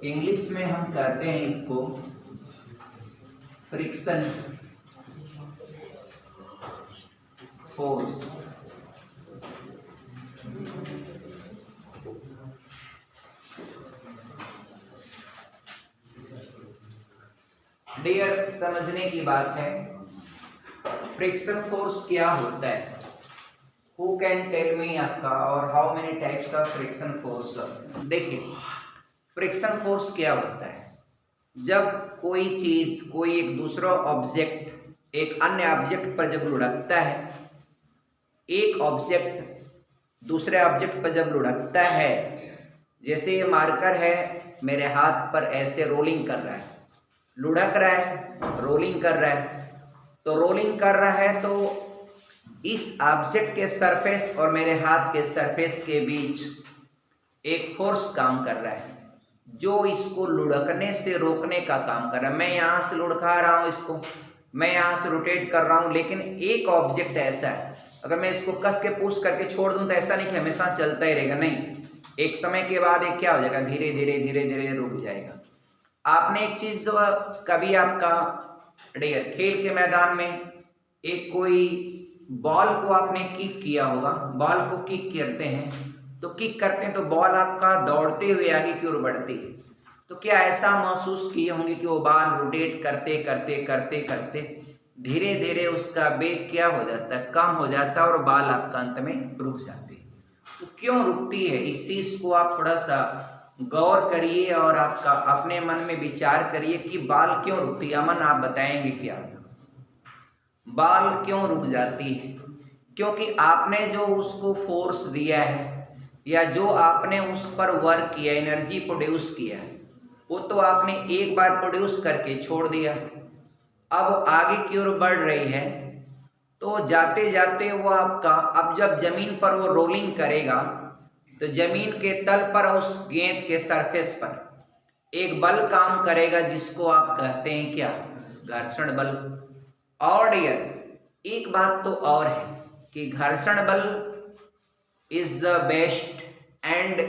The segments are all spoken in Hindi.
इंग्लिश में हम कहते हैं इसको फ्रिक्शन फोर्स। डियर, समझने की बात है, फ्रिक्शन फोर्स क्या होता है? हु कैन टेल मी आपका, और how many types of friction force? देखिए, फ्रिक्शन फोर्स क्या होता है? जब कोई चीज, कोई एक दूसरा ऑब्जेक्ट एक अन्य ऑब्जेक्ट पर जब लुढ़कता है, एक ऑब्जेक्ट दूसरे ऑब्जेक्ट पर जब लुढ़कता है, जैसे ये मार्कर है, मेरे हाथ पर ऐसे रोलिंग कर रहा है, लुढ़क रहा है, रोलिंग कर रहा है, तो रोलिंग कर रहा है तो इस ऑब्जेक्ट के सरफेस और मेरे हाथ के सरफेस के बीच एक फोर्स काम कर रहा है जो इसको लुढ़कने से रोकने का काम कर रहा है। मैं यहाँ से लुढ़का रहा हूँ इसको, मैं यहाँ से रोटेट कर रहा हूँ, लेकिन एक ऑब्जेक्ट ऐसा है, अगर मैं इसको कस के पुश करके छोड़ दूँ तो ऐसा नहीं कि हमेशा चलता ही रहेगा, नहीं, एक समय के बाद एक क्या हो जाएगा, धीरे धीरे धीरे धीरे रुक जाएगा। आपने एक चीज कभी आपका डियर खेल के मैदान में एक कोई बॉल को आपने किक किया होगा, बॉल को किक करते हैं तो किक करते हैं तो बॉल आपका दौड़ते हुए आगे की ओर बढ़ती है, तो क्या ऐसा महसूस किए होंगे कि वो बॉल रोटेट करते करते करते करते धीरे धीरे उसका वेग क्या हो जाता है, कम हो जाता है और बॉल आपका अंत में रुक जाती है। तो क्यों रुकती है, इस चीज को आप थोड़ा सा गौर करिए और आपका अपने मन में विचार करिए कि बॉल क्यों रुकती है। अमन, आप बताएंगे क्या बॉल क्यों रुक जाती है? क्योंकि आपने जो उसको फोर्स दिया है या जो आपने उस पर वर्क किया, एनर्जी प्रोड्यूस किया, वो तो आपने एक बार प्रोड्यूस करके छोड़ दिया, अब आगे की ओर बढ़ रही है, तो जाते जाते वो आपका, अब जब जमीन पर वो रोलिंग करेगा तो जमीन के तल पर उस गेंद के सरफेस पर एक बल काम करेगा जिसको आप कहते हैं क्या, घर्षण बल। और डियर, एक बात तो और है कि घर्षण बल इज द बेस्ट एंड,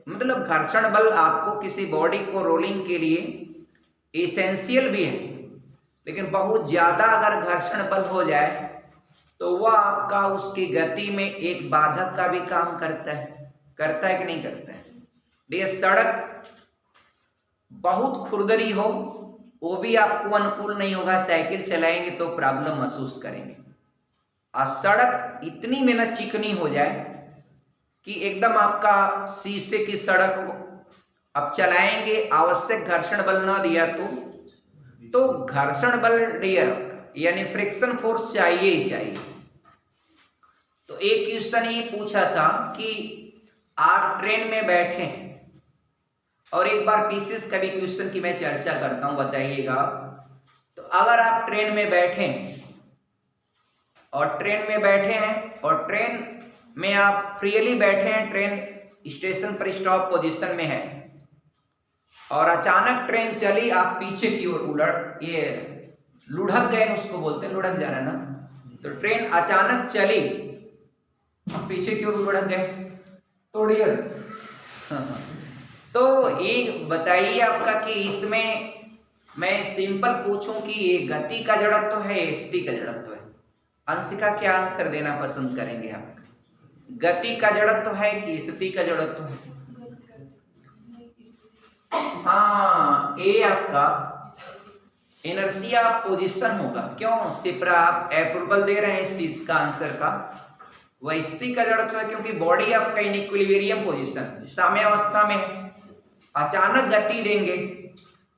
मतलब घर्षण बल आपको किसी बॉडी को रोलिंग के लिए एसेंशियल भी है, लेकिन बहुत ज्यादा अगर घर्षण बल हो जाए तो वह आपका उसकी गति में एक बाधक का भी काम करता है कि नहीं करता है? ये सड़क बहुत खुरदरी हो वो भी आपको अनुकूल नहीं होगा, साइकिल चलाएंगे तो प्रॉब्लम महसूस करेंगे। और सड़क इतनी मेहनत चिकनी हो जाए कि एकदम आपका शीशे की सड़क अब चलाएंगे, आवश्यक घर्षण बल ना दिया तो घर्षण बल डियर यानी फ्रिक्शन फोर्स चाहिए ही चाहिए। तो एक क्वेश्चन ये पूछा था कि आप ट्रेन में बैठे, और एक बार पीसेस का भी क्वेश्चन की मैं चर्चा करता हूं, बताइएगा। तो अगर आप ट्रेन में बैठे और ट्रेन में आप फ्रीली बैठे हैं, ट्रेन स्टेशन पर स्टॉप पोजीशन में है और अचानक ट्रेन चली, आप पीछे की ओर लुढ़क गए, उसको बोलते हैं लुढ़क जाना ना। तो ट्रेन अचानक चली, आप पीछे की ओर लुढ़क गए, तो डियर तो ये बताइए आपका कि इसमें मैं सिंपल पूछूं कि ये गति का जड़त्व है या स्थिति का जड़त्व है? अंशिका क्या आंसर देना पसंद करेंगे आप? गति का जड़त्व है कि स्थिति का जड़त्व है? हाँ, ये आपका इनर्शिया पोजीशन होगा। क्यों सिप्रा आप अप्रूवल दे रहे हैं इस चीज का आंसर का? वह स्थिति का जड़त्व है क्योंकि बॉडी आपका इन इक्विलिब्रियम पोजीशन साम्यावस्था में है, अचानक गति देंगे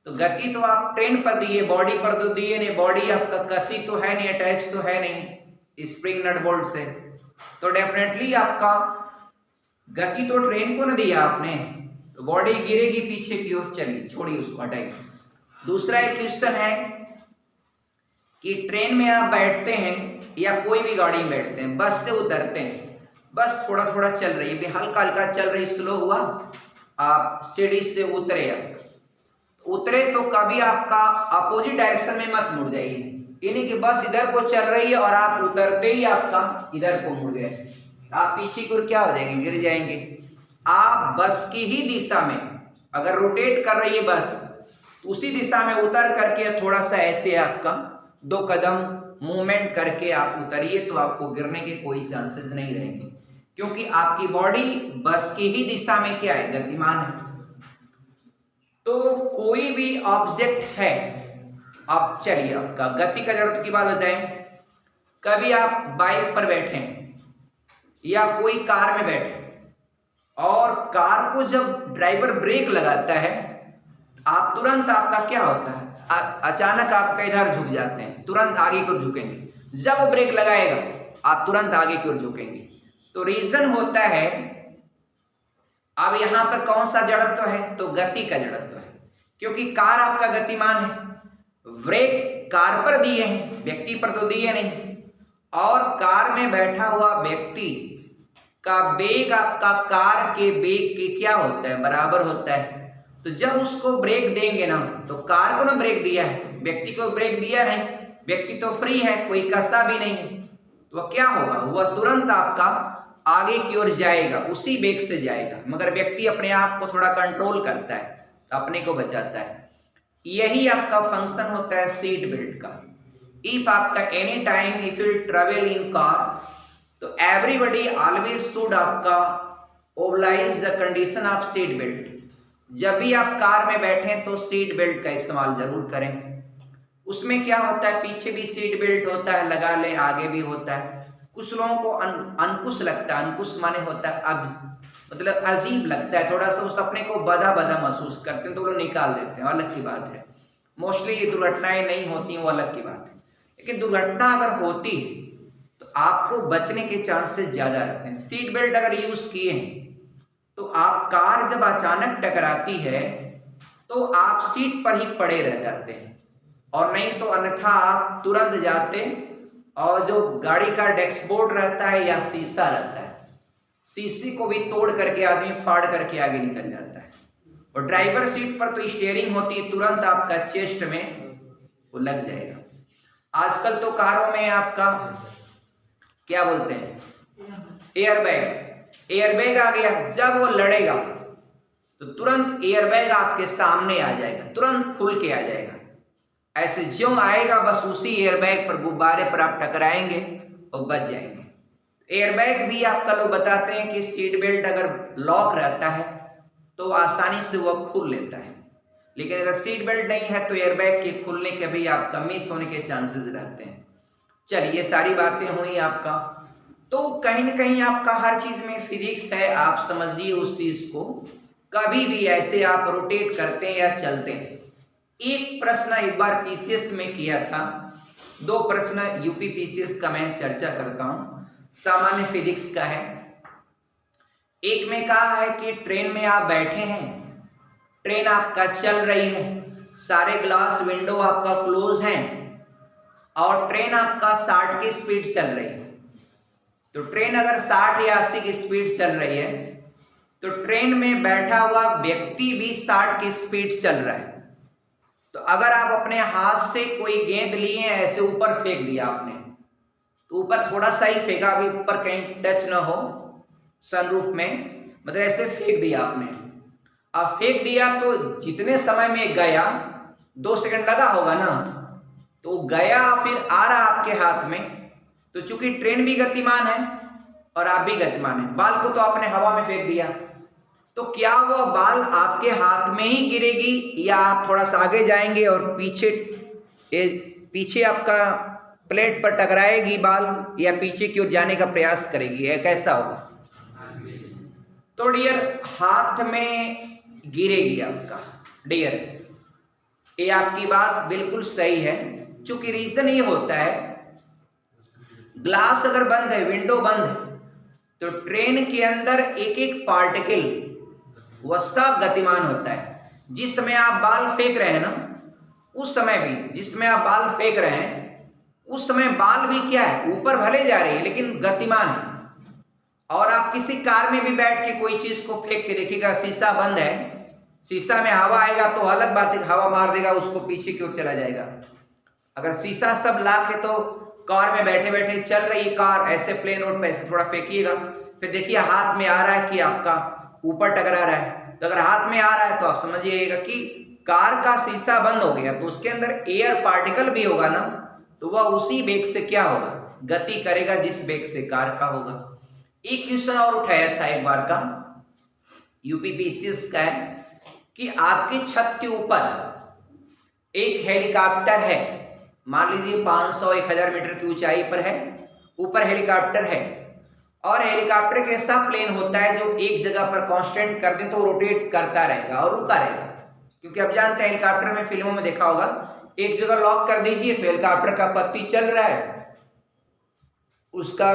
तो गति तो आप ट्रेन पर दिए, बॉडी पर तो दिए नहीं, बॉडी आपका कसी तो है नहीं, अटैच तो है नहीं स्प्रिंग नट बोल्ट से, तो डेफिनेटली आपका गति तो ट्रेन को न दिया आपने, तो बॉडी गिरेगी पीछे की ओर। चलिए छोड़िए उसको, हटाइए। दूसरा एक क्वेश्चन है कि ट्रेन में आप बैठते हैं या कोई भी गाड़ी में बैठते हैं, बस से उतरते हैं, बस थोड़ा थोड़ा चल रही है, हल्का हल्का चल रही, स्लो हुआ, आप सीढ़ी से उतरे, उतरे तो कभी आपका अपोजिट डायरेक्शन में मत मुड़ जाइए, यानी कि बस इधर को चल रही है और आप उतरते ही आपका इधर को मुड़ गए, आप पीछे की ओर क्या हो जाएंगे, गिर जाएंगे। आप बस की ही दिशा में अगर रोटेट कर रही है बस तो उसी दिशा में उतर करके थोड़ा सा ऐसे आपका 2 कदम मूवमेंट करके आप उतरिए तो आपको गिरने के कोई चांसेस नहीं रहेंगे, क्योंकि आपकी बॉडी बस की ही दिशा में क्या है, गतिमान है। तो कोई भी ऑब्जेक्ट है, अब चलिए आपका गति का जड़त्व की बात बताएं। कभी आप बाइक पर बैठे या कोई कार में बैठे और कार को जब ड्राइवर ब्रेक लगाता है, आप तुरंत आपका क्या होता है, अचानक आपका इधर झुक जाते हैं, तुरंत आगे की ओर झुकेंगे। जब वो ब्रेक लगाएगा आप तुरंत आगे की ओर झुकेंगे। तो रीजन होता है, अब यहां पर कौन सा जड़त्व है, तो गति का जड़त्व है, क्योंकि कार आपका गतिमान है। ब्रेक कार पर दिए हैं, व्यक्ति पर तो दिए नहीं, और कार में बैठा हुआ व्यक्ति का वेग आपका कार के वेग के क्या होता है, बराबर होता है। तो जब उसको ब्रेक देंगे ना, तो कार को ना ब्रेक दिया है, व्यक्ति को ब्रेक दिया नहीं, व्यक्ति तो फ्री है, कोई कसा भी नहीं है, तो क्या होगा, वह तुरंत आपका आगे की ओर जाएगा, उसी वेग से जाएगा। मगर व्यक्ति अपने आप को थोड़ा कंट्रोल करता है, अपने को बचाता है। यही आपका फंक्शन होता है सीट बेल्ट का। इफ आपका any time if you travel in car, तो एवरीबडी ऑलवेज शुड आपका obliged the condition of seat belt. जब भी आप कार में बैठे तो सीट बेल्ट का इस्तेमाल जरूर करें। उसमें क्या होता है, पीछे भी सीट बेल्ट होता है, लगा लें, आगे भी होता है। कुछ लोगों को अंकुश लगता है, अंकुश माने होता है अब मतलब अजीब लगता है, थोड़ा सा उस अपने को बदा बदा महसूस करते हैं तो वो लोग निकाल देते हैं, अलग की बात है। मोस्टली ये दुर्घटनाएं नहीं होती हैं, वो अलग की बात है। लेकिन दुर्घटना अगर होती है तो आपको बचने के चांसेस ज्यादा रहते हैं। सीट बेल्ट अगर यूज किए हैं तो आप कार जब अचानक टकराती है तो आप सीट पर ही पड़े रह जाते हैं, और नहीं तो अन्यथा आप तुरंत जाते, और जो गाड़ी का डैशबोर्ड रहता है या शीशा रहता है, शीशे को भी तोड़ करके आदमी फाड़ करके आगे निकल जाता है। और ड्राइवर सीट पर तो स्टीयरिंग होती है, तुरंत आपका चेस्ट में वो लग जाएगा। आजकल तो कारों में आपका क्या बोलते हैं, एयरबैग आ गया। जब वो लड़ेगा तो तुरंत एयरबैग आपके सामने आ जाएगा, तुरंत खुल के आ जाएगा। ऐसे ज्यों आएगा बस उसी एयरबैग पर, गुब्बारे पर आप टकराएंगे और बच जाएंगे। एयरबैग भी आपका लोग बताते हैं कि सीट बेल्ट अगर लॉक रहता है तो आसानी से वह खुल लेता है, लेकिन अगर सीट बेल्ट नहीं है तो एयरबैग के खुलने के भी आपका मिस होने के चांसेस रहते हैं। चलिए, ये सारी बातें हुई आपका। तो कहीं न कहीं आपका हर चीज में फिजिक्स है, आप समझिए उस चीज को। कभी भी ऐसे आप रोटेट करते हैं या चलते हैं। एक प्रश्न एक बार पीसीएस में किया था, 2 प्रश्न यूपी पीसीएस का मैं चर्चा करता हूं, सामान्य फिजिक्स का है। एक में कहा है कि ट्रेन में आप बैठे हैं, ट्रेन आपका चल रही है, सारे ग्लास विंडो आपका क्लोज हैं, और ट्रेन आपका 60 की स्पीड चल रही है। तो ट्रेन अगर 60 या 80 की स्पीड चल रही है तो ट्रेन में बैठा हुआ व्यक्ति भी 60 की स्पीड चल रहा है। तो अगर आप अपने हाथ से कोई गेंद लिए ऐसे ऊपर फेंक दिया आपने, तो ऊपर थोड़ा सा ही फेंका, अभी ऊपर कहीं टच ना हो सनरूफ में, मतलब ऐसे फेंक दिया आपने। अब फेंक दिया तो जितने समय में गया, 2 सेकंड लगा होगा ना, तो गया फिर आ रहा आपके हाथ में। तो चूंकि ट्रेन भी गतिमान है और आप भी गतिमान है, बाल को तो आपने हवा में फेंक दिया, तो क्या वह बाल आपके हाथ में ही गिरेगी या आप थोड़ा सा आगे जाएंगे और पीछे आपका प्लेट पर टकराएगी बाल, या पीछे की ओर जाने का प्रयास करेगी, यह कैसा होगा? तो डियर, हाथ में गिरेगी आपका। डियर, ये आपकी बात बिल्कुल सही है। चूंकि रीजन ये होता है, ग्लास अगर बंद है, विंडो बंद है, तो ट्रेन के अंदर एक एक पार्टिकल वह सब गतिमान होता है। जिस समय आप बाल फेंक रहे हैं ना, उस समय भी जिसमें आप बाल फेंक रहे हैं उस समय बाल भी क्या है, ऊपर भले जा रही है लेकिन गतिमान है। और आप किसी कार में भी बैठ के कोई चीज को फेंक के देखिएगा, शीशा बंद है, शीशा में हवा आएगा तो अलग बात है, हवा मार देगा उसको, पीछे की ओर चला जाएगा। अगर शीशा सब लाख है तो कार में बैठे बैठे चल रही कार, ऐसे प्लेन रोड पे ऐसे थोड़ा फेंकिएगा, फिर देखिए हाथ में आ रहा है कि आपका ऊपर टकरा रहा है, तो अगर हाथ में आ रहा है तो आप समझिएगा कि कार का शीशा बंद हो गया, तो उसके अंदर एयर पार्टिकल भी होगा ना, तो वह उसी वेग से क्या होगा, गति करेगा जिस वेग से कार का होगा। एक क्वेश्चन और उठाया था एक बार का, यूपीपीसीएस का है कि आपकी छत के ऊपर एक हेलीकॉप्टर है, मान लीजिए 500-1000 मीटर की ऊंचाई पर है, ऊपर हेलीकॉप्टर है, और हेलीकॉप्टर एक ऐसा प्लेन होता है जो एक जगह पर कांस्टेंट कर दें तो रोटेट करता रहेगा और रुका रहेगा, क्योंकि आप जानते हैं हेलीकॉप्टर में फिल्मों में देखा होगा, एक जगह लॉक कर दीजिए तो हेलीकॉप्टर का पत्ती चल रहा है, उसका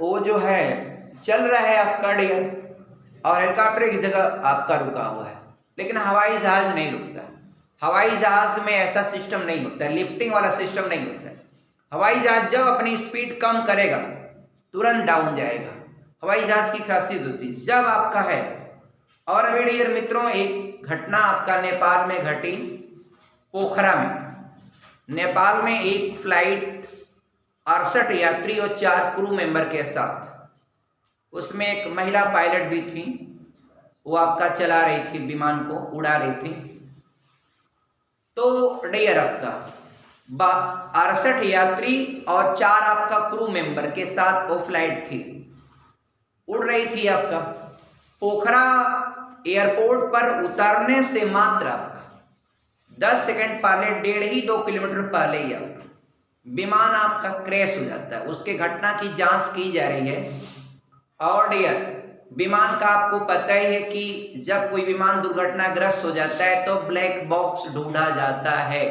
वो जो है चल रहा है आपका डियर, और हेलीकॉप्टर एक जगह आपका रुका हुआ है। लेकिन हवाई जहाज नहीं रुकता, हवाई जहाज में ऐसा सिस्टम नहीं होता, लिफ्टिंग वाला सिस्टम नहीं होता है। हवाई जहाज जब अपनी स्पीड कम करेगा तुरंत डाउन जाएगा, हवाई जहाज की खासियत होती है जब आपका है। और अभी डियर मित्रों एक घटना आपका नेपाल में घटी, पोखरा में। नेपाल में एक फ्लाइट 68 यात्री और 4 क्रू मेंबर के साथ, उसमें एक महिला पायलट भी थी, वो आपका चला रही थी विमान को, उड़ा रही थी। तो डियर आपका 68 यात्री और 4 आपका क्रू मेंबर के साथ वो फ्लाइट थी, उड़ रही थी आपका। पोखरा एयरपोर्ट पर उतरने से मात्र आपका 10 सेकंड पहले, 1.5-2 किलोमीटर पहले ही आपका विमान आपका क्रैश हो जाता है। उसके घटना की जांच की जा रही है। और डियर विमान का आपको पता ही है कि जब कोई विमान दुर्घटनाग्रस्त हो जाता है तो ब्लैक बॉक्स ढूंढा जाता है।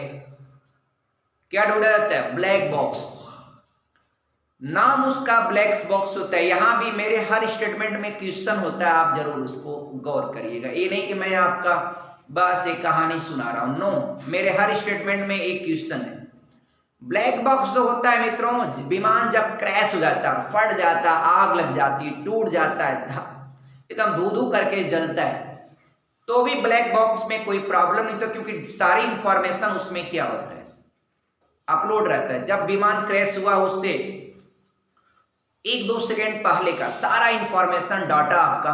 क्या ढूंढा जाता है? ब्लैक बॉक्स, नाम उसका ब्लैक बॉक्स होता है। यहां भी मेरे हर स्टेटमेंट में क्वेश्चन होता है, आप जरूर उसको गौर करिएगा। ये नहीं कि मैं आपका बस एक कहानी सुना रहा हूं, नो, मेरे हर स्टेटमेंट में एक क्वेश्चन है। ब्लैक बॉक्स जो होता है मित्रों, विमान जब क्रैश हो जाता है, फट जाता है, आग लग जाती है, टूट जाता है, एकदम धू धू करके जलता है, तो भी ब्लैक बॉक्स में कोई प्रॉब्लम नहीं, तो क्योंकि सारी इंफॉर्मेशन उसमें क्या होता है, अपलोड रहता है। जब विमान क्रैश हुआ उससे 1-2 सेकेंड पहले का सारा इंफॉर्मेशन डाटा आपका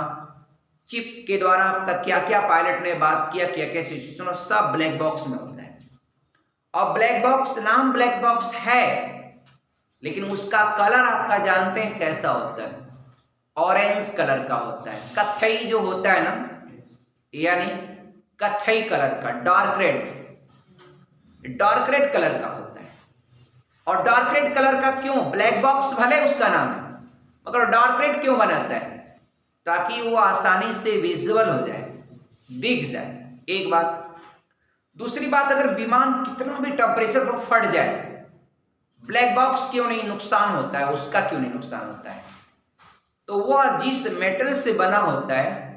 चिप के द्वारा, आपका क्या क्या पायलट ने बात किया, क्या क्या सिचुएशन, सब ब्लैक बॉक्स में होता है। और ब्लैक बॉक्स, नाम ब्लैक बॉक्स है, लेकिन उसका कलर आपका जानते हैं कैसा होता है? ऑरेंज कलर का होता है, कत्थई जो होता है ना, यानी कत्थई कलर का, डार्क रेड कलर का होता है। और डार्क रेड कलर का क्यों? ब्लैक बॉक्स भले उसका नाम है, मगर डार्क रेड क्यों बनाता है? ताकि वो आसानी से विजुअल हो जाए, दिख जाए, एक बात। दूसरी बात, अगर विमान कितना भी टेम्परेचर पर फट जाए, ब्लैक बॉक्स क्यों नहीं नुकसान होता है, उसका क्यों नहीं नुकसान होता है? तो वह जिस मेटल से बना होता है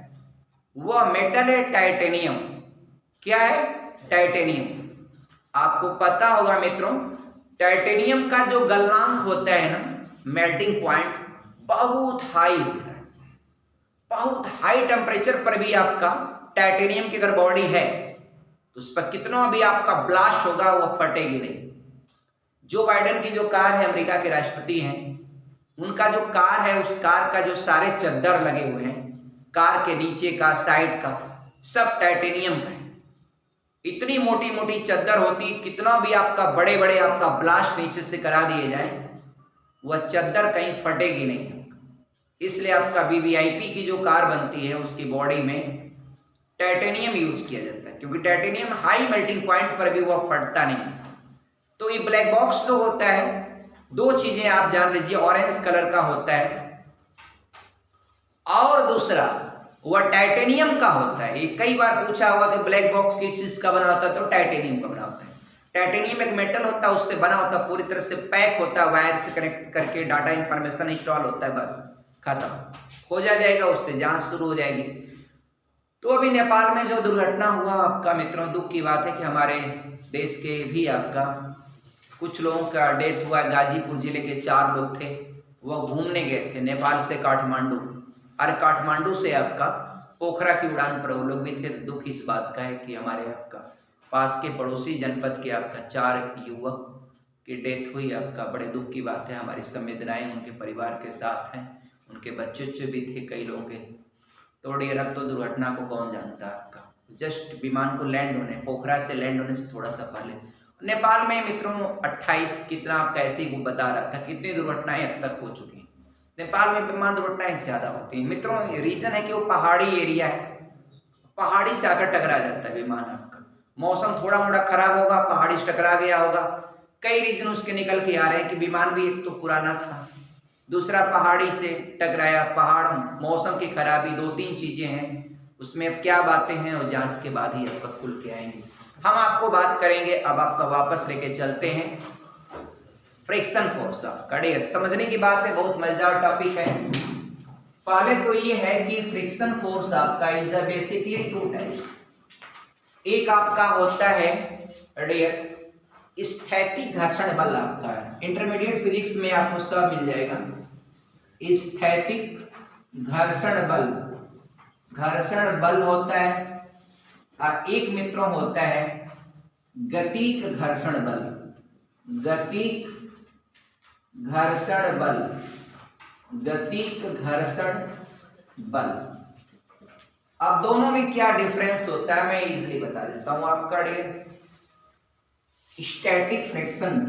वह मेटल है टाइटेनियम। क्या है? टाइटेनियम। आपको पता होगा मित्रों, टाइटेनियम का जो गलनांक होता है ना, मेल्टिंग पॉइंट बहुत हाई होता है। बहुत हाई टेम्परेचर पर भी आपका टाइटेनियम की अगर बॉडी है तो उस पर कितना भी आपका ब्लास्ट होगा वो फटेगी नहीं। जो बाइडेन की जो कार है, अमेरिका के राष्ट्रपति हैं, उनका जो कार है, उस कार का जो सारे चद्दर लगे हुए हैं, कार के नीचे का, साइड का, सब टाइटेनियम का है। इतनी मोटी मोटी चद्दर होती, कितना भी आपका बड़े बड़े आपका ब्लास्ट नीचे से करा दिए जाए, वह चद्दर कहीं फटेगी नहीं। इसलिए आपका वीवीआईपी की जो कार बनती है उसकी बॉडी में टाइटेनियम यूज किया जाता है, क्योंकि टाइटेनियम हाई मेल्टिंग पॉइंट पर भी वह फटता नहीं। तो ये ब्लैक बॉक्स जो होता है, 2 चीजें आप जान लीजिए, ऑरेंज कलर का होता है और दूसरा वह टाइटेनियम का होता है। ये कई बार पूछा हुआ कि ब्लैक बॉक्स किस चीज का बना होता है, तो टाइटेनियम का बना होता है। टाइटेनियम एक मेटल होता है, उससे बना होता है, पूरी तरह से पैक होता है, वायर से कनेक्ट करके डाटा इंफॉर्मेशन इंस्टॉल होता है, बस खत्म, खोजा जाएगा, उससे जांच शुरू हो जाएगी। तो अभी नेपाल में जो दुर्घटना हुआ आपका मित्रों, दुख की बात है कि हमारे देश के भी आपका कुछ लोगों का डेथ हुआ। गाजीपुर जिले के 4 लोग थे, वह घूमने गए थे नेपाल से काठमांडू, और काठमांडू से आपका पोखरा की उड़ान पर वो लोग भी थे। दुख इस बात का है कि हमारे आपका पास के पड़ोसी जनपद के आपका 4 युवक की डेथ हुई। आपका बड़े दुख की बात है, हमारी संवेदनाएं उनके परिवार के साथ हैं, उनके बच्चे भी थे कई लोगों के। तो डियर अब तो दुर्घटना को कौन जानता है आपका, जस्ट विमान को लैंड होने, पोखरा से लैंड होने से थोड़ा सा पहले नेपाल में मित्रों 28 कितना आपका ऐसे ही बता रहा था कितनी दुर्घटनाएं अब तक हो चुकी हैं। नेपाल में विमान दुर्घटनाएं ज्यादा होती हैं मित्रों, रीजन है कि वो पहाड़ी एरिया है, पहाड़ी से आकर टकरा जाता है विमान आपका, मौसम थोड़ा मोड़ा खराब होगा, पहाड़ी से टकरा गया होगा, कई रीजन उसके निकल के आ रहे हैं कि विमान भी एक तो पुराना था, दूसरा पहाड़ी से टकराया, पहाड़, मौसम की खराबी, 2-3 चीजें हैं उसमें। अब क्या बातें हैं और जांच के बाद ही आपका खुल के आएंगे, हम आपको बात करेंगे। अब आपका वापस लेके चलते हैं फ्रिक्शन फोर्स आपका, डियर समझने की बात है, बहुत मजेदार टॉपिक है। पहले तो ये है कि फ्रिक्शन फोर्स आपका इज बेसिकली 2 टाइप्स। एक आपका होता है डियर स्थैतिक घर्षण बल आपका है, इंटरमीडिएट फिजिक्स में आपको सब मिल जाएगा। स्थैतिक घर्षण बल, घर्षण बल होता है, और एक मित्रों होता है गतिक घर्षण बल, गतिक घर्षण बल, गतिक घर्षण बल। अब दोनों में क्या डिफरेंस होता है मैं इजीली बता देता हूं आपका dear. Static friction,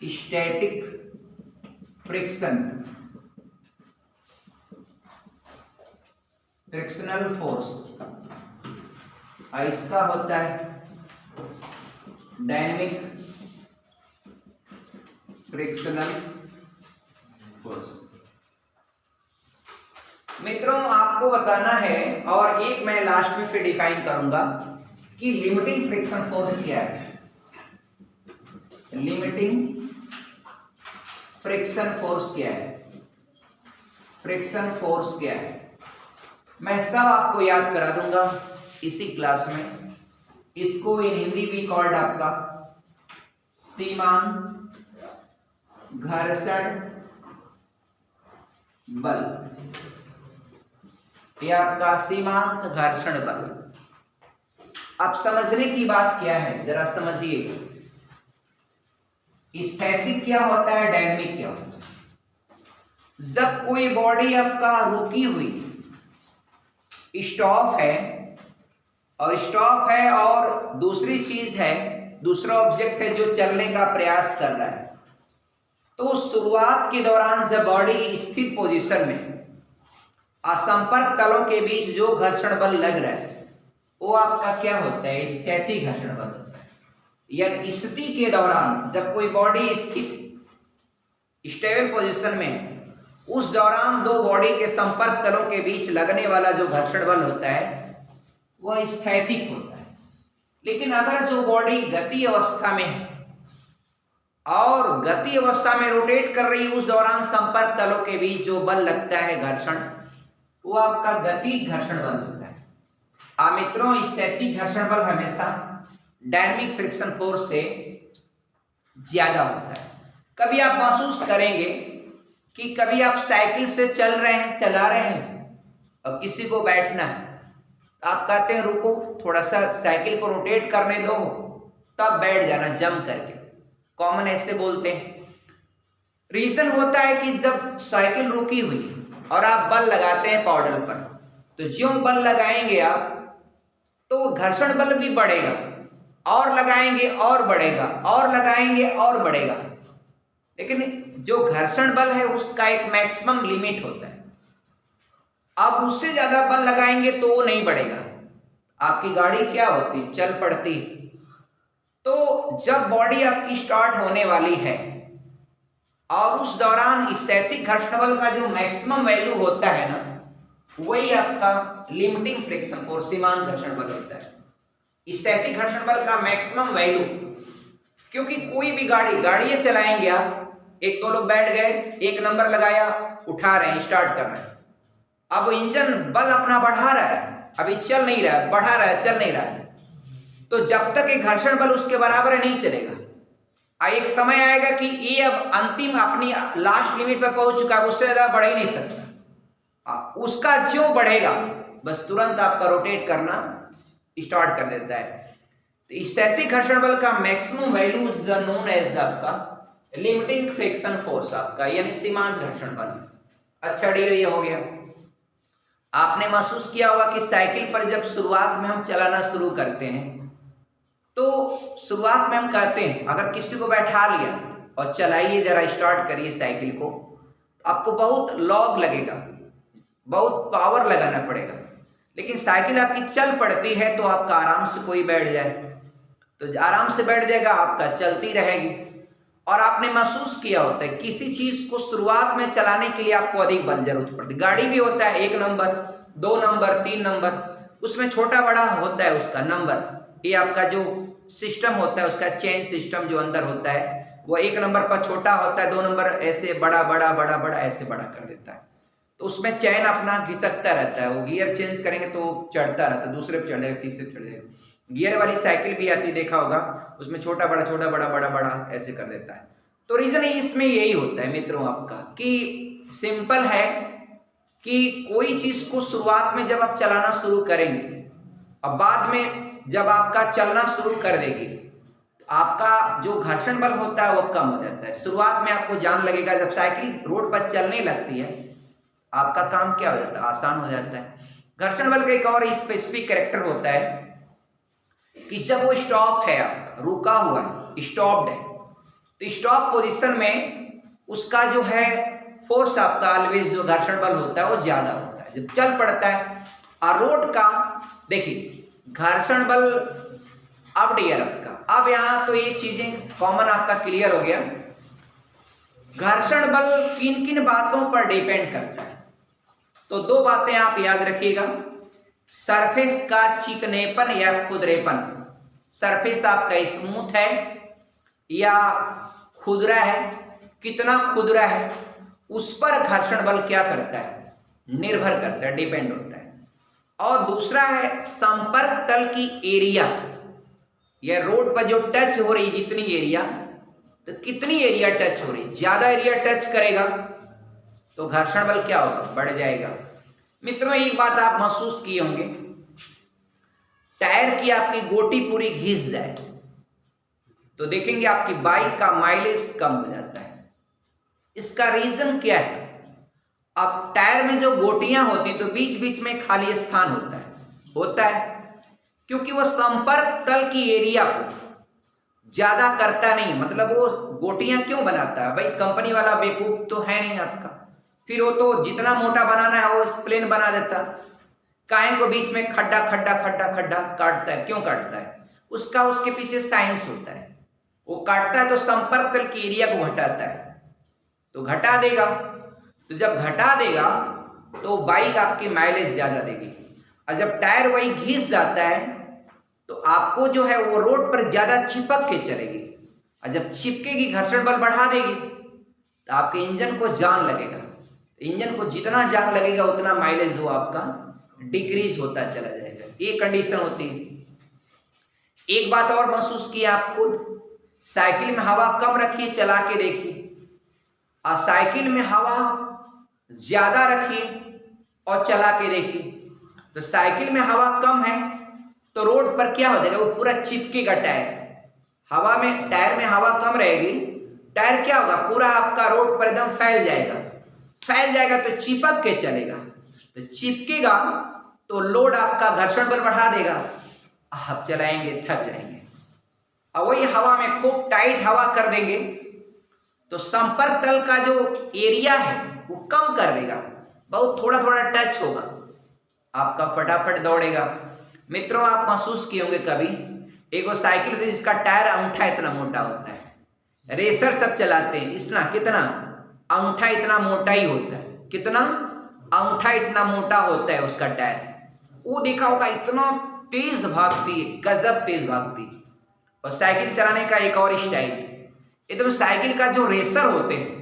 static friction, frictional force, इसका होता है डायनेमिक फ्रिक्शनल फोर्स। मित्रों आपको बताना है, और एक मैं लास्ट में फिर डिफाइन करूंगा कि लिमिटिंग फ्रिक्शन फोर्स क्या है। लिमिटिंग फ्रिक्शन फोर्स क्या है, फ्रिक्शन फोर्स क्या है, मैं सब आपको याद करा दूंगा इसी क्लास में। इसको इन हिंदी भी कॉल्ड आपका सीमांत घर्षण बल, यह आपका सीमांत घर्षण बल। अब समझने की बात क्या है जरा समझिए, स्थैतिक क्या होता है, डायनेमिक क्या होता है। जब कोई बॉडी आपका रुकी हुई स्टॉप है, और स्टॉप है और दूसरी चीज है, दूसरा ऑब्जेक्ट है जो चलने का प्रयास कर रहा है, तो शुरुआत के दौरान जब बॉडी स्थित पोजीशन में असंपर्क तलों के बीच जो घर्षण बल लग रहा है वो आपका क्या होता है, स्थैतिक घर्षण बल होता है। या स्थिति के दौरान जब कोई बॉडी स्थित स्टेबल पोजीशन में है, उस दौरान दो बॉडी के संपर्क तलों के बीच लगने वाला जो घर्षण बल होता है वह स्थैतिक होता है। लेकिन अगर जो बॉडी गति अवस्था में है और गति अवस्था में रोटेट कर रही है, उस दौरान संपर्क तलों के बीच जो बल लगता है घर्षण, वो आपका गति घर्षण बल होता है। मित्रों स्थैतिक घर्षण बल हमेशा डायनेमिक फ्रिक्शन फोर्स से ज्यादा होता है। कभी आप महसूस करेंगे कि कभी आप साइकिल से चल रहे हैं, चला रहे हैं, और किसी को बैठना है, तो आप कहते हैं रुको थोड़ा सा साइकिल को रोटेट करने दो, तब बैठ जाना जम करके, कॉमन ऐसे बोलते हैं। रीजन होता है कि जब साइकिल रुकी हुई और आप बल लगाते हैं पॉडल पर, तो ज्यों बल लगाएंगे आप तो घर्षण बल भी बढ़ेगा, और लगाएंगे और बढ़ेगा, और लगाएंगे और बढ़ेगा। लेकिन जो घर्षण बल है उसका एक मैक्सिमम लिमिट होता है, आप उससे ज्यादा बल लगाएंगे तो वो नहीं बढ़ेगा, आपकी गाड़ी क्या होती, चल पड़ती। तो जब बॉडी आपकी स्टार्ट होने वाली है और उस दौरान स्थैतिक घर्षण बल का जो मैक्सिमम वैल्यू होता है ना, वही आपका लिमिटिंग फ्रिक्शन फोर्स सीमांत घर्षण बल होता है। स्थैतिक घर्षण बल का मैक्सिमम वैल्यू, क्योंकि कोई भी गाड़ी चलाएंगे आप, एक दो लोग बैठ गए, एक नंबर लगाया, उठा रहे हैं, स्टार्ट कर रहे हैं, अब इंजन बल अपना बढ़ा रहा है, अभी चल नहीं रहा है, बढ़ा रहा है, चल नहीं रहा है, तो जब तक एक घर्षण बल उसके बराबर नहीं चलेगा। एक समय आएगा कि ये अब अंतिम अपनी लास्ट लिमिट पर पहुंच चुका है, उससे ज्यादा बढ़ ही नहीं सकता। उसका जो बढ़ेगा बस तुरंत आपका रोटेट करना स्टार्ट कर देता है। तो स्थैतिक घर्षण बल का maximum value is known as आपका लिमिटिंग फ्रिक्शन फोर्स आपका, यानी सीमांत घर्षण बल। अच्छा डियर ये हो गया। आपने महसूस किया होगा कि साइकिल पर जब शुरुआत में हम चलाना शुरू करते हैं तो शुरुआत में हम कहते हैं अगर किसी को बैठा लिया और चलाइए जरा, स्टार्ट करिए साइकिल को, आपको बहुत लॉग लगेगा, बहुत पावर लगाना पड़ेगा। लेकिन साइकिल आपकी चल पड़ती है तो आपका आराम से कोई बैठ जाए तो आराम से बैठ जाएगा, आपका चलती रहेगी। और आपने महसूस किया होता है किसी चीज को शुरुआत में चलाने के लिए आपको अधिक बल जरूरत पड़ती है। गाड़ी भी होता है 1 नंबर, 2 नंबर, 3 नंबर, उसमें छोटा बड़ा होता है उसका नंबर। ये आपका जो सिस्टम होता है उसका चेन सिस्टम जो अंदर होता है वो 1 नंबर पर छोटा होता है, 2 नंबर ऐसे बड़ा बड़ा बड़ा बड़ा ऐसे बड़ा कर देता है। तो उसमें चैन अपना घिसकता रहता है, वो गियर चेंज करेंगे तो चढ़ता रहता है, दूसरे पे चढ़ जाएगा, तीसरे पे चढ़ जाएगा। गियर वाली साइकिल भी आती देखा होगा, उसमें छोटा बड़ा बड़ा बड़ा ऐसे कर देता है। तो रीजन इसमें यही होता है मित्रों आपका कि सिंपल है कि कोई चीज को शुरुआत में जब आप चलाना शुरू करेंगे और बाद में जब आपका चलना शुरू कर देगी तो आपका जो घर्षण बल होता है वो कम हो जाता है। शुरुआत में आपको जान लगेगा, जब साइकिल रोड पर चलने लगती है आपका काम क्या हो जाता है, आसान हो जाता है। घर्षण बल का एक और स्पेसिफिक कैरेक्टर होता है कि जब वो स्टॉप है, आपका रुका हुआ है, स्टॉप्ड है, तो स्टॉप पोजीशन में उसका जो है फोर्स आपका ऑलवेज जो घर्षण बल होता है वो ज्यादा होता है जब चल पड़ता है। और रोड का देखिए घर्षण बल अब डी का, अब यहां तो ये चीजें कॉमन आपका क्लियर हो गया। घर्षण बल किन किन बातों पर डिपेंड करता है, तो 2 बातें आप याद रखिएगा। सरफेस का चिकनेपन या खुरदरेपन, सरफेस आपका स्मूथ है या खुरदरा है, कितना खुरदरा है उस पर घर्षण बल क्या करता है, निर्भर करता है, डिपेंड होता है। और दूसरा है संपर्क तल की एरिया, या रोड पर जो टच हो रही जितनी एरिया, तो कितनी एरिया टच हो रही, ज्यादा एरिया टच करेगा तो घर्षण बल क्या होगा, बढ़ जाएगा। मित्रों एक बात आप महसूस किए होंगे, टायर की आपकी गोटी पूरी घिस जाए तो देखेंगे आपकी बाइक का माइलेज कम हो जाता है। इसका रीजन क्या है, अब टायर में जो गोटियां होती तो बीच बीच में खाली स्थान होता है क्योंकि वो संपर्क तल की एरिया को ज्यादा करता नहीं। मतलब वो गोटियां क्यों बनाता है भाई, कंपनी वाला बेवकूफ तो है नहीं आपका, फिर वो तो जितना मोटा बनाना है वो प्लेन बना देता, काहे को बीच में खड्डा खड्डा खड्डा खड्डा काटता है, क्यों काटता है, उसका उसके पीछे साइंस होता है। वो काटता है तो संपर्क तल की एरिया को घटाता है, तो घटा देगा, तो जब घटा देगा तो बाइक आपकी माइलेज ज्यादा देगी। और जब टायर वही घिस जाता है तो आपको जो है वो रोड पर ज्यादा चिपक के चलेगी, और जब चिपकेगी घर्षण बल बढ़ा देगी तो आपके इंजन को जान लगेगा, तो इंजन को जितना जान लगेगा उतना माइलेज वो आपका डिक्रीज होता चला जाएगा। ये कंडीशन होती है। एक बात और महसूस किया आप खुद, साइकिल में हवा कम रखिए, चला के देखिए, और साइकिल में हवा ज्यादा रखिए और चला के देखिए। तो साइकिल में हवा कम है तो रोड पर क्या हो जाएगा, वो पूरा चिपकेगा टायर, हवा में, टायर में हवा कम रहेगी, टायर क्या होगा, पूरा आपका रोड पर एकदम फैल जाएगा तो चिपक के चलेगा, तो चिपकेगा तो लोड आपका घर्षण बल बढ़ा देगा, आप चलाएंगे थक जाएंगे। और वही हवा में खूब टाइट हवा कर देंगे तो संपर्क तल का जो एरिया है वो कम कर देगा, बहुत थोड़ा थोड़ा टच होगा, आपका फटाफट दौड़ेगा। मित्रों आप महसूस किए होंगे कभी, एक वो साइकिल होती है जिसका टायर अंगूठा इतना मोटा होता है, रेसर सब चलाते हैं, इतना कितना अंगूठा इतना मोटा ही होता है, कितना अंगूठा इतना मोटा होता है उसका टायर, वो देखा होगा इतना तेज भागती है, गजब तेज भागती है। और साइकिल चलाने का एक और स्टाइल, एकदम साइकिल का जो रेसर होते हैं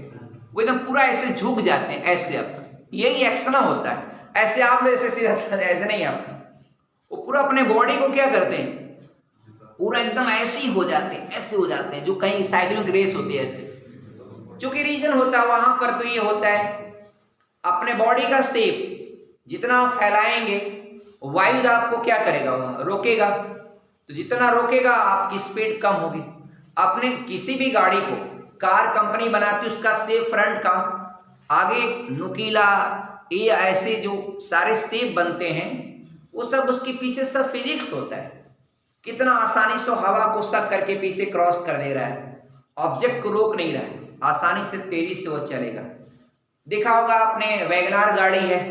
वो एकदम पूरा ऐसे झुक जाते हैं, ऐसे आप, यही एक्शन होता है, ऐसे आप ऐसे सीधा ऐसे नहीं, आपका वो पूरा अपने बॉडी को क्या करते हैं, पूरा एकदम ऐसे ही हो जाते हैं, ऐसे हो जाते हैं, जो कहीं साइकिलों की रेस होती है ऐसे। चूंकि रीजन होता है वहां पर तो ये होता है अपने बॉडी का शेप जितना आप फैलाएंगे वायु आपको क्या करेगा, वह रोकेगा, तो जितना रोकेगा आपकी स्पीड कम होगी। अपने किसी भी गाड़ी को कार कंपनी बनाती है, उसका शेप फ्रंट का आगे नुकीला ये ऐसे जो सारे शेप बनते हैं वो सब उसके पीछे सब फिजिक्स होता है। कितना आसानी से हवा को सक करके पीछे क्रॉस कर दे रहा है, ऑब्जेक्ट को रोक नहीं रहा है, आसानी से तेजी से वो चलेगा। देखा होगा आपने वैगनार गाड़ी है,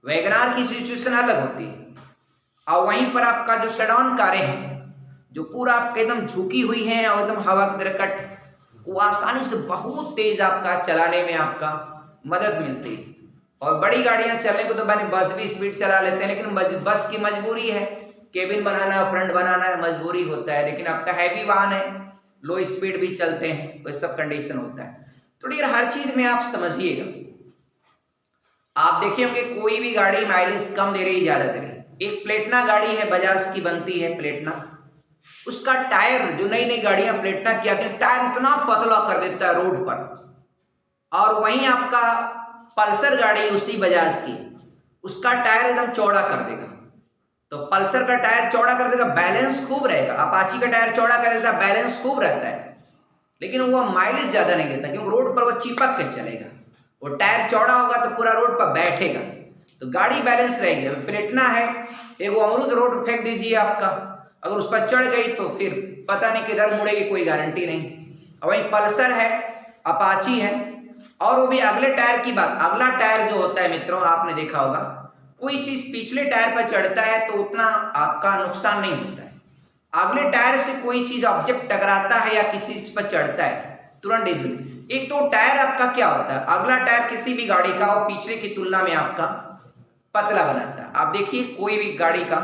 वैगनार की सिचुएशन अलग होती है, और वहीं पर आपका जो सेडान कारें हैं जो पूरा आपका एकदम झुकी हुई हैं और एकदम हवा की तरह कट, वो आसानी से बहुत तेज आपका चलाने में आपका मदद मिलती है। और बड़ी गाड़ियां चलने को तो मैंने बस भी स्पीड चला लेते हैं, लेकिन बस की मजबूरी है, केबिन बनाना है, फ्रंट बनाना है, मजबूरी होता है। लेकिन आपका हैवी वाहन है, लो स्पीड भी चलते हैं, वो सब कंडीशन होता है। तो डियर हर चीज में आप समझिएगा, आप देखे होंगे कोई भी गाड़ी माइलेज कम दे रही ज्यादातर। एक प्लेटना गाड़ी है, बजाज की बनती है प्लेटना, उसका टायर जो नई नई गाड़ियां प्लेटना की आती है, टायर इतना पतला कर देता है रोड पर। और वहीं आपका पल्सर गाड़ी उसी बजाज की, उसका टायर एकदम चौड़ा कर देगा। तो पल्सर का टायर चौड़ा कर देगा, बैलेंस खूब रहेगा। अपाची का टायर चौड़ा कर देता है, बैलेंस खूब रहता है, लेकिन वो माइलेज ज्यादा नहीं देता, क्योंकि रोड पर वो चिपक के चलेगा। वो टायर चौड़ा होगा तो पूरा रोड पर बैठेगा, तो गाड़ी बैलेंस रहेगी। प्लेटना है, एक वो अमरूद रोड फेंक दीजिए आपका, अगर उस पर चढ़ गई तो फिर पता नहीं किधर मुड़ेगी, कोई गारंटी नहीं। और वहीं पल्सर है, अपाची है, और वो भी अगले टायर की बात, अगला टायर जो होता है मित्रों, आपने देखा होगा कोई चीज पिछले टायर पर चढ़ता है तो उतना आपका नुकसान नहीं होता है। अगले टायर से कोई चीज ऑब्जेक्ट टकराता है या किसी चीज पर चढ़ता है, तुरंत डिसबिल। एक तो टायर आपका क्या होता है, अगला टायर किसी भी गाड़ी का और पिछले की तुलना में आपका पतला बनाता है। आप देखिए कोई भी गाड़ी का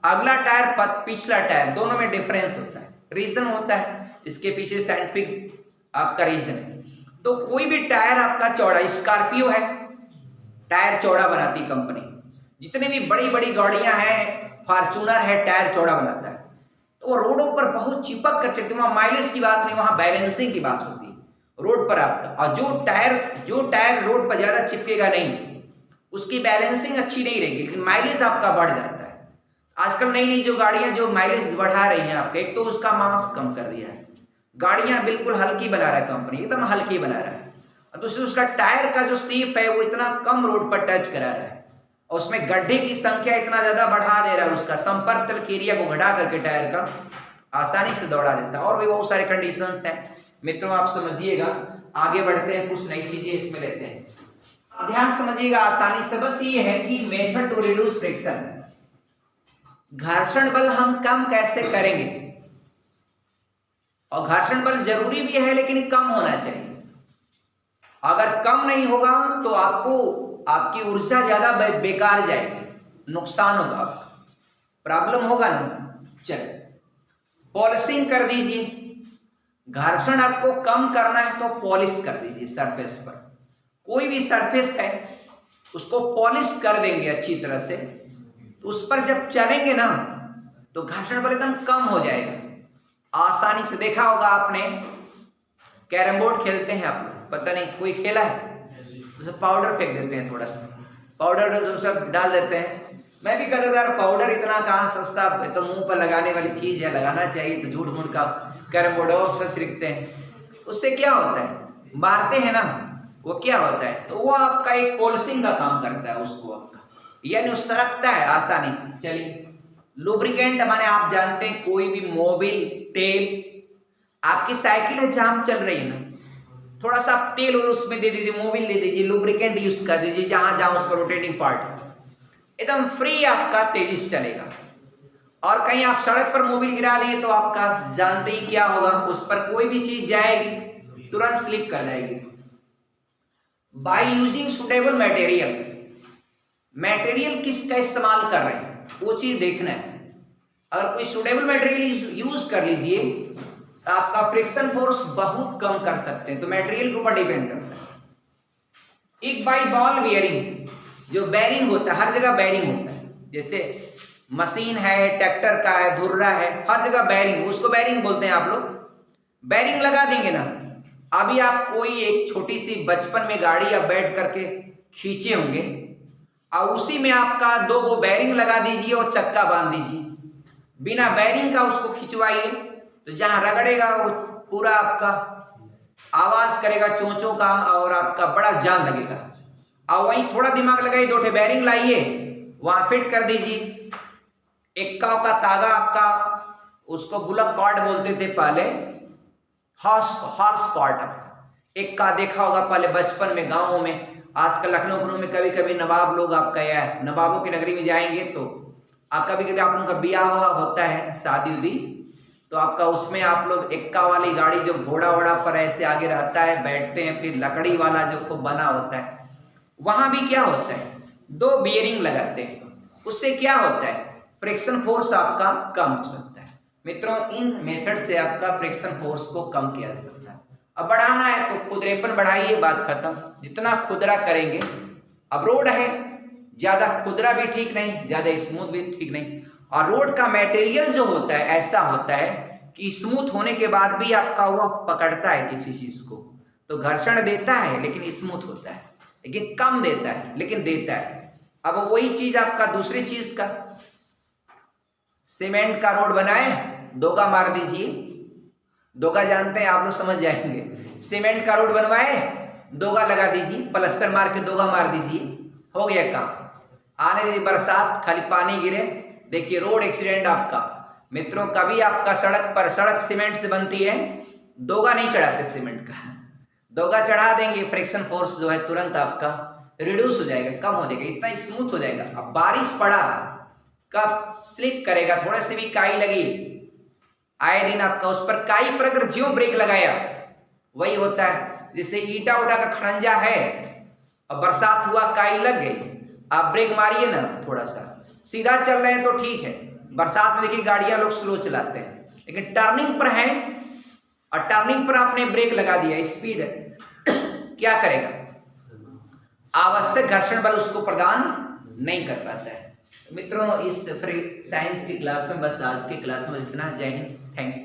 अगला टायर पिछला टायर दोनों में डिफरेंस होता है, रीजन होता है, इसके पीछे साइंटिफिक आपका रीजन है। तो कोई भी टायर आपका चौड़ा, स्कॉर्पियो है टायर चौड़ा बनाती कंपनी, जितनी भी बड़ी बड़ी गाड़ियां हैं, फॉर्च्यूनर है टायर चौड़ा बनाता है। तो वो रोडों पर बहुत चिपक कर चलती है, वहां माइलेज की बात नहीं, वहां बैलेंसिंग की बात होती है रोड पर आपका। और जो टायर रोड पर ज्यादा चिपकेगा नहीं, उसकी बैलेंसिंग अच्छी नहीं रहेगी, लेकिन माइलेज आपका बढ़ जाता है। आजकल नई नई जो गाड़ियां जो माइलेज बढ़ा रही हैं आपका, एक तो उसका मास कम कर दिया है, गाड़ियां बिल्कुल हल्की बना रहा है कंपनी, एकदम हल्की बना रहा है। और दूसरी उसका टायर का जो शेप है वो इतना कम रोड पर टच करा रहा है, और उसमें गड्ढे की संख्या इतना ज्यादा बढ़ा दे रहा है, उसका संपर्क तल के एरिया को घटा करके टायर का आसानी से दौड़ा देता है। और भी बहुत सारे कंडीशंस हैं मित्रों, आप समझिएगा। आगे बढ़ते हैं, कुछ नई चीजें इसमें लेते हैं, ध्यान समझिएगा आसानी से। बस ये है कि मेथड टू रिड्यूस फ्रिक्शन, घर्षण बल हम कम कैसे करेंगे। और घर्षण बल जरूरी भी है, लेकिन कम होना चाहिए। अगर कम नहीं होगा तो आपकी ऊर्जा ज्यादा बेकार जाएगी, नुकसान होगा, आपका प्रॉब्लम होगा ना। चलिए पॉलिशिंग कर दीजिए, घर्षण आपको कम करना है तो पॉलिश कर दीजिए। सरफेस पर कोई भी सरफेस है उसको पॉलिश कर देंगे अच्छी तरह से, तो उस पर जब चलेंगे ना तो घर्षण बल एकदम कम हो जाएगा आसानी से। देखा होगा आपने, कैरम बोर्ड खेलते हैं आप, पता नहीं कोई खेला है, तो पाउडर फेंक देते हैं, थोड़ा सा पाउडर सब डाल देते हैं। मैं भी कहता था पाउडर इतना कहाँ सस्ता, तो मुंह पर लगाने वाली चीज है, लगाना चाहिए, तो झूठ मूठ का कैरम बोर्ड सब छिड़कते हैं। उससे क्या होता है, मारते हैं ना, वो क्या होता है, तो वो आपका एक पॉलिशिंग का काम करता है उसको आपका, यानी वो सरकता है आसानी से। चलिए लुब्रिकेंट माने आप जानते हैं, कोई भी मोबिल तेल, आपकी साइकिल है जाम चल रही है ना, थोड़ा सा आप तेल और उसमें दे दीजिए, मोबिल दे दीजिए, लुब्रिकेंट यूज कर दीजिए, जहां जहां उसका रोटेटिंग पार्ट एकदम फ्री आपका तेजी से चलेगा। और कहीं आप सड़क पर मोबिल गिरा लिए तो आपका जानते ही क्या होगा, उस पर कोई भी चीज जाएगी तुरंत स्लिप कर जाएगी। By using suitable material, material किसका इस्तेमाल कर रहे हैं वो चीज देखना है। अगर कोई सुटेबल मटेरियल यूज कर लीजिए तो आपका फ्रिक्शन फोर्स बहुत कम कर सकते हैं, तो मटेरियल के ऊपर डिपेंड करता है। एक बाई बॉल बेयरिंग, जो बेयरिंग होता है हर जगह बेयरिंग होता है, जैसे मशीन है, ट्रैक्टर का है, धुर्रा है, हर जगह बेयरिंग, उसको बेयरिंग बोलते हैं आप लोग। बेयरिंग लगा देंगे ना, अभी आप कोई एक छोटी सी बचपन में गाड़ी आप बैठ करके खींचे होंगे, और उसी में आपका 2 गो बेयरिंग लगा दीजिए और चक्का बांध दीजिए, बिना बेयरिंग का उसको खिंचवाइए, तो जहां रगड़ेगा वो पूरा आपका आवाज करेगा चोंचों का, और आपका बड़ा जान लगेगा। और वहीं थोड़ा दिमाग लगाइए, 2 ठे बैरिंग लाइए, वहां फिट कर दीजिए। एक्का का तागा आपका, उसको बुलक कॉर्ड बोलते थे पहले, हॉर्स कॉर्ड आपका एक्का देखा होगा पहले बचपन में गाँवों में। आजकल लखनऊ में कभी कभी नवाब लोग आपका या नवाबों की नगरी में जाएंगे तो कभी कभी आप लोगों का ब्याह होता है, शादी उदी, तो आपका उसमें आप लोग एक्का वाली गाड़ी जो घोड़ा वोड़ा पर ऐसे आगे रहता है, बैठते हैं, फिर लकड़ी वाला जो खूब बना होता है, वहां भी क्या होता है, 2 बियरिंग लगाते हैं। उससे क्या होता है, फ्रिक्शन फोर्स आपका कम हो सकता है। मित्रों, इन मेथड से आपका फ्रिक्शन फोर्स को कम किया जा सकता है। अब बढ़ाना है तो खुदरेपन बढ़ाइए, बात खत्म। जितना खुदरा करेंगे, अब रोड है, ज्यादा खुदरा भी ठीक नहीं, ज्यादा स्मूथ भी ठीक नहीं। और रोड का मटेरियल जो होता है ऐसा होता है कि स्मूथ होने के बाद भी आपका वह पकड़ता है किसी चीज को, तो घर्षण देता है लेकिन स्मूथ होता है, लेकिन कम देता है लेकिन देता है। अब वही चीज आपका दूसरी चीज का, सीमेंट का रोड बनाए, दोगा मार दीजिए, दोगा जानते हैं आप लोग, समझ जाएंगे। सीमेंट का रोड बनवाए, दोगा लगा दीजिए, प्लास्टर मार के दोगा मार दीजिए, हो गया काम। आने दीजिए बरसात, खाली पानी गिरे, देखिए रोड एक्सीडेंट आपका। मित्रों, कभी आपका सड़क सीमेंट से बनती है, दोगा नहीं चढ़ाते सीमेंट का, दोगा चढ़ा देंगे, फ्रिक्शन फोर्स जो है तुरंत आपका रिड्यूस हो जाएगा, कम हो जाएगा, इतना स्मूथ हो जाएगा। अब बारिश पड़ा, कब स्लिप करेगा, थोड़ा सी भी काई लगी, आए दिन आपका उस पर काई पर अगर ज्यों ब्रेक लगाया, वही होता है जैसे ईटा उटा का खड़ंजा है, अब बरसात हुआ, काई लग गई, आप ब्रेक मारिए ना, थोड़ा सा सीधा चल रहे हैं तो ठीक है। बरसात में देखिए गाड़ियां लोग स्लो चलाते हैं, लेकिन टर्निंग पर है और टर्निंग पर आपने ब्रेक लगा दिया, स्पीड क्या करेगा, आवश्यक घर्षण बल उसको प्रदान नहीं कर पाता है। मित्रों, इस साइंस की क्लास में बस आज की क्लास में इतना। जय हिंद, थैंक्स।